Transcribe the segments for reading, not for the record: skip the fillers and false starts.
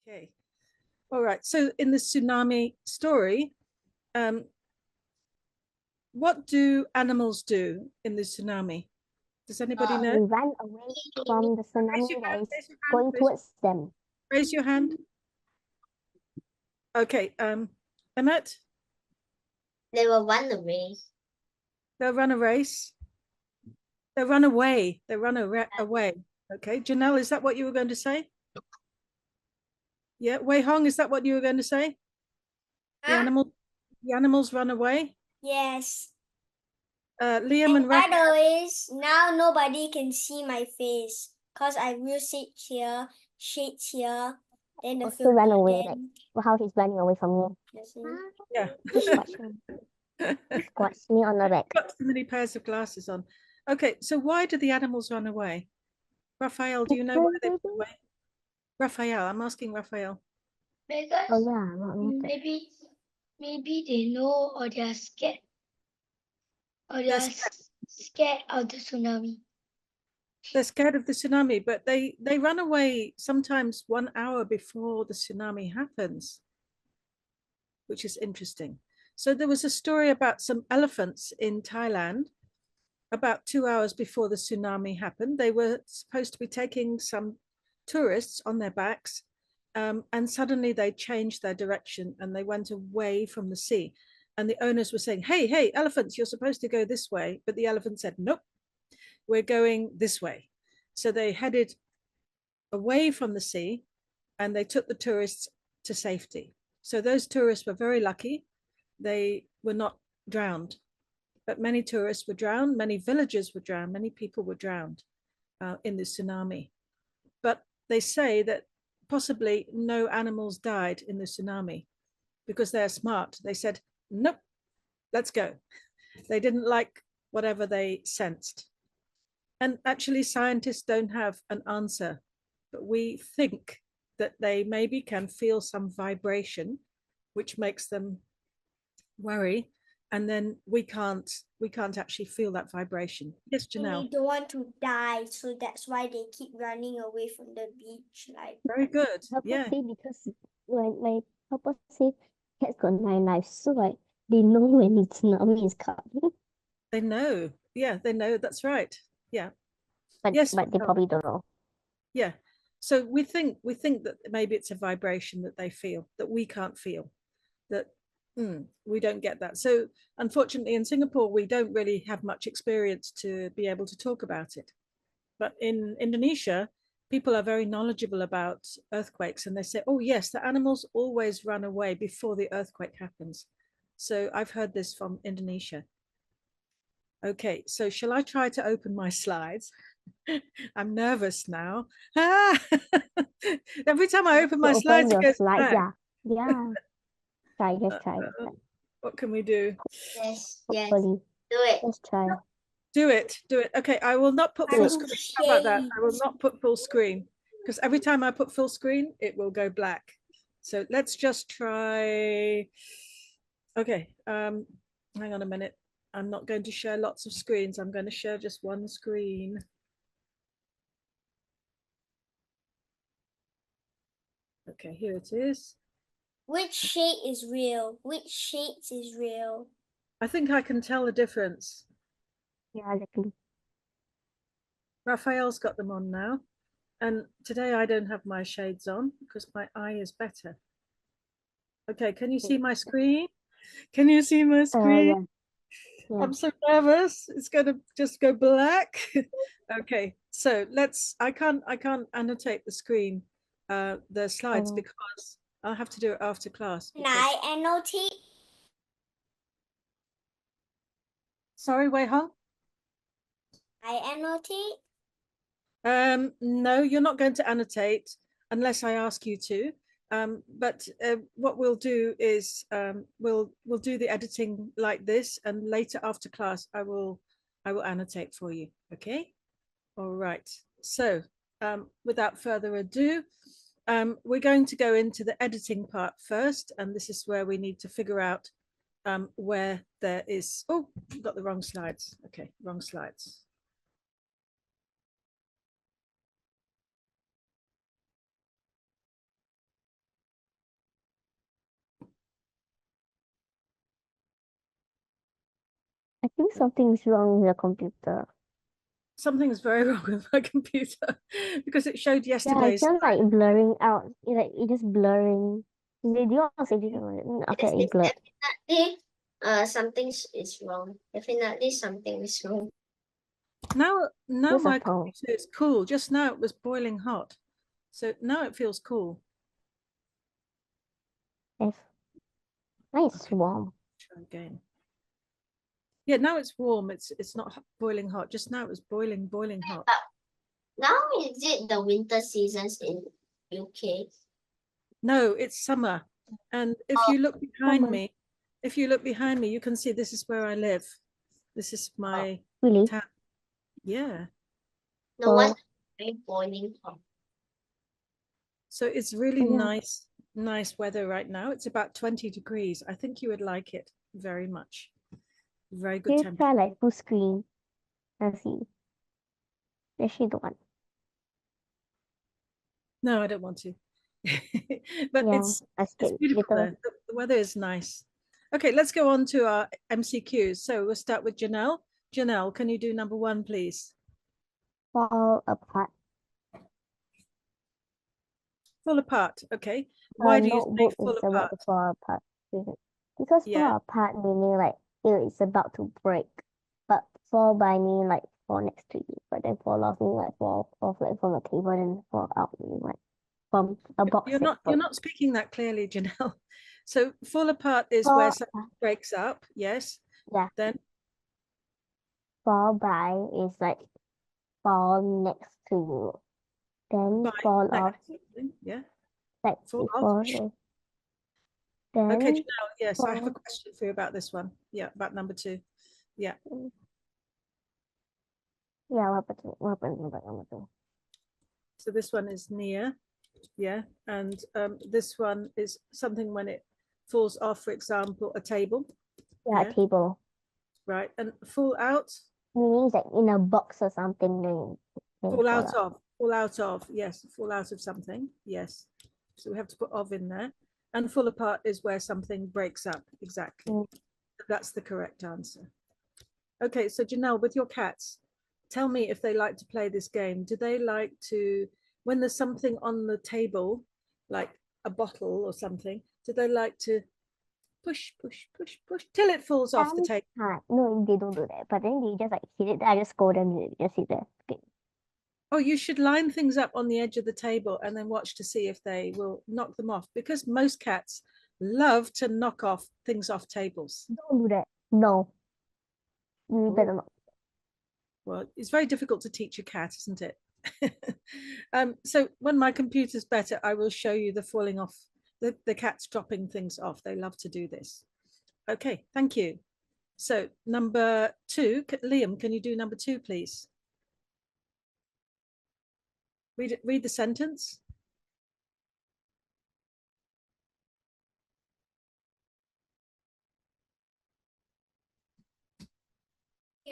Okay. All right. So in the tsunami story, what do animals do in the tsunami? Does anybody They know? ran away from the tsunami that is going towards them. Raise your hand. Okay. Emmett? They will run away. They'll run a race. They'll run away. They run away. Okay. Janelle, is that what you were going to say? Yeah. Wei Hong, is that what you were going to say? The animals run away. Yes. Liam and By the way, now nobody can see my face because I will sit here, shades here, then the Also filter ran away, then- like how he's running away from you. yeah. Just watch him. Squash me on the back. Got so many pairs of glasses on. Okay, so why do the animals run away? Raphael, do you know why they run away? Raphael, I'm asking Raphael. Because Oh yeah, not noted. maybe they know or they are scared. Or they are scared of the tsunami. They're scared of the tsunami, but they run away sometimes 1 hour before the tsunami happens, which is interesting. So there was a story about some elephants in Thailand about 2 hours before the tsunami happened. They were supposed to be taking some tourists on their backs, and suddenly they changed their direction and they went away from the sea. And the owners were saying, hey, elephants, you're supposed to go this way. But the elephant said, nope, we're going this way. So they headed away from the sea and they took the tourists to safety. So those tourists were very lucky. They were not drowned, but many tourists were drowned, many villagers were drowned, many people were drowned in the tsunami. But they say that possibly no animals died in the tsunami because they're smart. They said, nope, let's go. They didn't like whatever they sensed. And actually, scientists don't have an answer, but we think that they maybe can feel some vibration, which makes them worry. And then we can't actually feel that vibration. Yes, Janelle. They don't want to die, so that's why they keep running away from the beach. Like very good. Yeah. Because my papa said cats got 9 lives, so like they know when the tsunami is coming. They know. Yeah, they know. That's right. Yeah. But yes, but they probably don't know. Yeah. So we think that maybe it's a vibration that they feel that we can't feel, that we don't get that. So unfortunately in Singapore, we don't really have much experience to be able to talk about it. But in Indonesia, people are very knowledgeable about earthquakes and they say, oh yes, the animals always run away before the earthquake happens. So I've heard this from Indonesia. Okay, so shall I try to open my slides? I'm nervous now. Every time I open my slides, it goes back. Yeah. Just try. What can we do? Yes. Hopefully. Do it. Let's try. Do it. Okay, I will not put full screen. How about that? I will not put full screen because every time I put full screen, it will go black. So let's just try. Okay, hang on a minute. I'm not going to share lots of screens. I'm going to share just one screen. Okay, here it is. Which shade is real? Which shades is real? I think I can tell the difference. Yeah, exactly. Raphael's got them on now. And today I don't have my shades on because my eye is better. Okay, can you see my screen? Can you see my screen? Yeah. I'm so nervous. It's going to just go black. Okay, so I can't annotate the screen, the slides because I'll have to do it after class. Can I annotate? Sorry, Wei Hong? I annotate? No, you're not going to annotate unless I ask you to. But what we'll do is we'll do the editing like this, and later after class I will annotate for you. Okay. All right. So without further ado, we're going to go into the editing part first, and this is where we need to figure out where there is. Oh, got the wrong slides. Okay, wrong slides. I think something's wrong with the computer. Something's very wrong with my computer because it showed Yeah, yesterday's. it's just like blurring out. It's just blurring. Did you also see it? Okay, it blurred. Definitely, something is wrong. Definitely something is wrong. Now Here's a my phone. computer is cool. Just now it was boiling hot. So now it feels cool. Yes. Nice Okay. warm. Try again. Yeah, now it's warm. It's not boiling hot. Just now it was boiling hot. Now is it the winter seasons in UK? No, it's summer. And if Oh, you look behind summer. me, you can see this is where I live. This is my Really? town. Yeah. No one boiling hot. So it's really Yeah. nice weather right now. It's about 20 degrees. I think you would like it very much. Very good You temperature. try like full screen and see. Actually, don't want. No, I don't want to. But Yeah, it's escape beautiful later. there. The weather is nice. Okay, let's go on to our MCQs. So we'll start with Janelle. Janelle, can you do number 1, please? Fall apart. Fall apart. Okay. Why do you say Notebook fall is about apart? to fall apart. Because Yeah. fall apart meaning like it's about to break. But fall by meaning like fall next to you. But then fall off meaning like fall off like from a table and fall out meaning like from a box. You're not speaking that clearly, Janelle. So fall apart is Fall, where something breaks up. Yes. yeah. Then Fall by is like fall next to you. Then by fall like off something. Yeah. like Fall off. before. Then Okay, Janelle. Yes, I have a fall. question for you about this one. Yeah, about number 2. Yeah. Yeah, what happened about number 2? So this one is near. Yeah. And this one is something when it falls off, for example, a table. Yeah, Yeah. table. Right. And fall out. Meaning it's like in a box or something. Then Fall out of. Fall out of. Yes. Fall out of something. Yes. So we have to put of in there. And fall apart is where something breaks up. Exactly. Mm. That's the correct answer. Okay, so Janelle, with your cats, tell me if they like to play this game. Do they like to, when there's something on the table, like a bottle or something, do they like to push till it falls off the table? No, they don't do that. But then they just like hit it. I just scold them. They just sit there. Okay. Oh, you should line things up on the edge of the table and then watch to see if they will knock them off, because most cats love to knock off things off tables. Don't do that. No, you Oh. better not. Well, it's very difficult to teach a cat, isn't it? So when my computer's better, I will show you the falling off, the cats dropping things off. They love to do this. Okay, thank you. So number 2, Liam, can you do number 2, please? Read the sentence.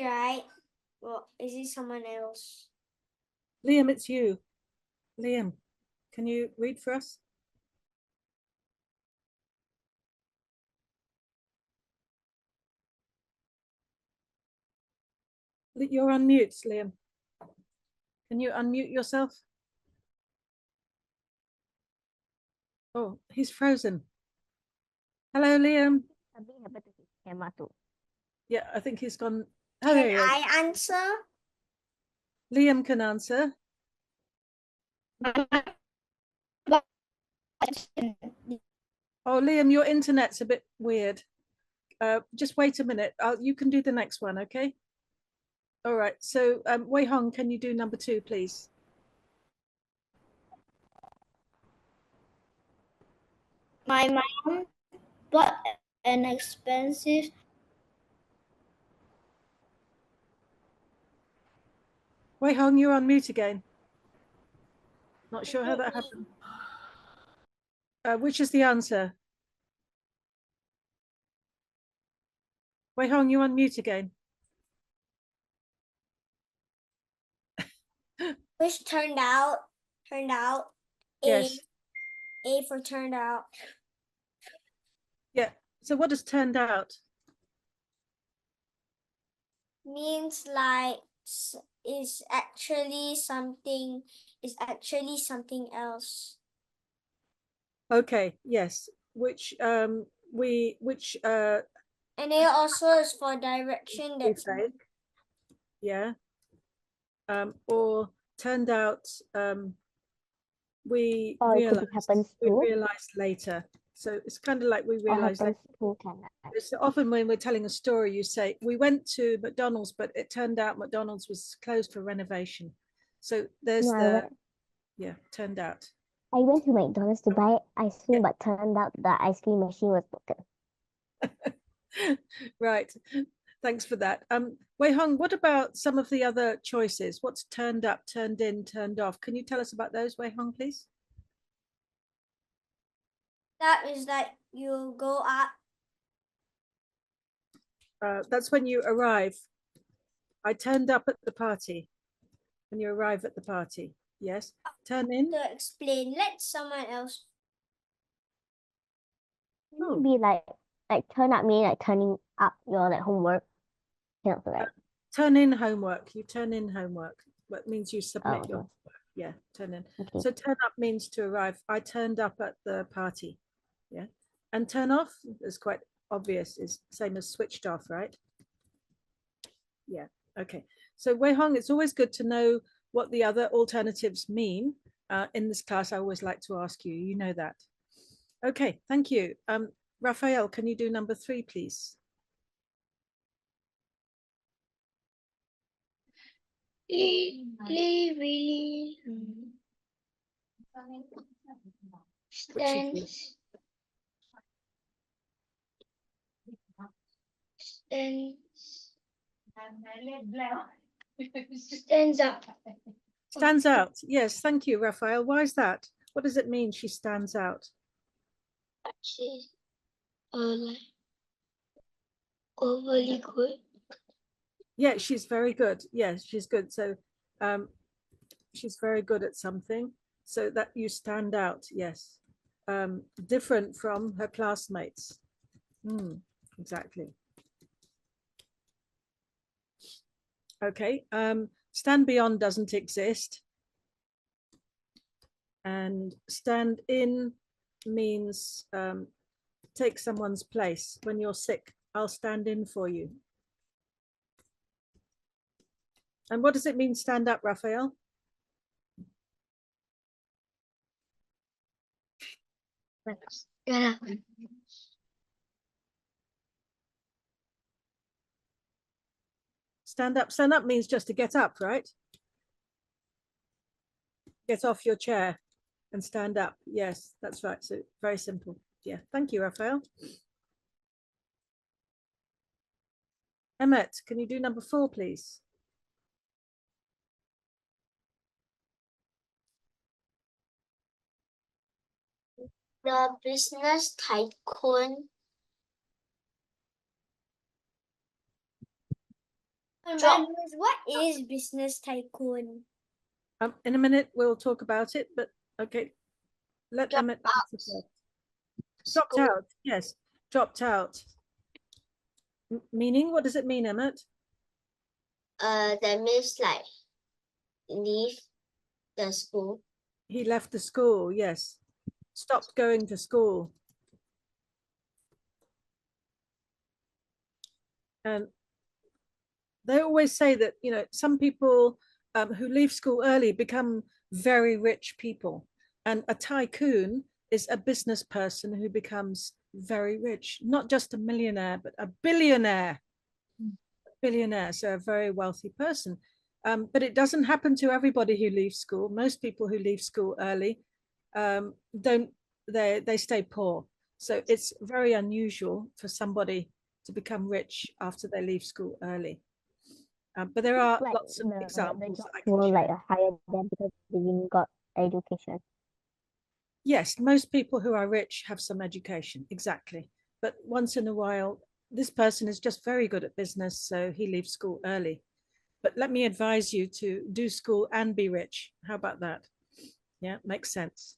Right. Well, is it someone else? Liam, it's you. Liam, can you read for us? You're on mute, Liam. Can you unmute yourself? Oh, he's frozen. Hello, Liam. Something happened to his camera too. Yeah, I think he's gone. Oh, Can there he is. I answer? Liam can answer. Oh, Liam, your internet's a bit weird. Just wait a minute. You can do the next one, okay? All right. So, Wei Hong, can you do number 2, please? My mom bought an expensive Wei Hong, you're on mute again. Not sure how that happened. Which is the answer? Wei Hong, you're on mute again. Which turned out? Yes. A for turned out. Yeah. So what has turned out? means like is actually something else. Okay, yes. Which And it also is for direction we that's fake. Yeah. Or turned out we Or it could be happens to. realized later. So it's kind of like we Or realized happens later. to can. So often when we're telling a story, you say, we went to McDonald's, but it turned out McDonald's was closed for renovation. So there's No, yeah, turned out. I went to McDonald's to buy ice cream, but turned out the ice cream machine was broken. Right. Thanks for that. Wei Hong, what about some of the other choices? What's turned up, turned in, turned off? Can you tell us about those, Wei Hong, please? that is like you go up. That's when you arrive. I turned up at the party. When you arrive at the party. Yes. Turn in. To explain, let someone else. Oh. Maybe like turn up mean like turning up your like homework. Kind of like. Turn in homework. You turn in homework. What means you submit Oh, your okay. homework. Yeah, turn in. Okay. So turn up means to arrive. I turned up at the party. Yeah. And turn off is quite obvious, is same as switched off, right? Yeah. Okay. So Wei Hong, it's always good to know what the other alternatives mean. In this class, I always like to ask you, you know that. Okay, thank you. Raphael, can you do number 3, please? Really stands stands up. Stands out. Yes, thank you, Raphael. Why is that? What does it mean she stands out? She's like overly good. Yeah, she's very good. Yes, she's good. So she's very good at something. So that you stand out. Yes. Different from her classmates. Exactly. Okay. Stand beyond doesn't exist. And stand in means take someone's place. When you're sick, I'll stand in for you. And what does it mean, stand up, Raphael? Yeah. Stand up. Stand up means just to get up, right? Get off your chair and stand up. Yes, that's right. So very simple. Yeah. Thank you, Raphael. Emmet, can you do number 4, please? The business tycoon What is business tycoon? In a minute, we'll talk about it, but okay. Let Emmet answer first. Dropped out. Yes, dropped out. Meaning, what does it mean, Emmet? That means like leave the school. He left the school. Yes, stopped going to school. And they always say that, you know, some people who leave school early become very rich people. And a tycoon is a business person who becomes very rich, not just a millionaire, but a billionaire. Billionaire, so a very wealthy person. But it doesn't happen to everybody who leaves school. Most people who leave school early they stay poor. So it's very unusual for somebody to become rich after they leave school early. But there are like lots of examples. More like higher than because they didn't got education. Yes, most people who are rich have some education, exactly. But once in a while, this person is just very good at business, so he leaves school early. But let me advise you to do school and be rich. How about that? Yeah, makes sense.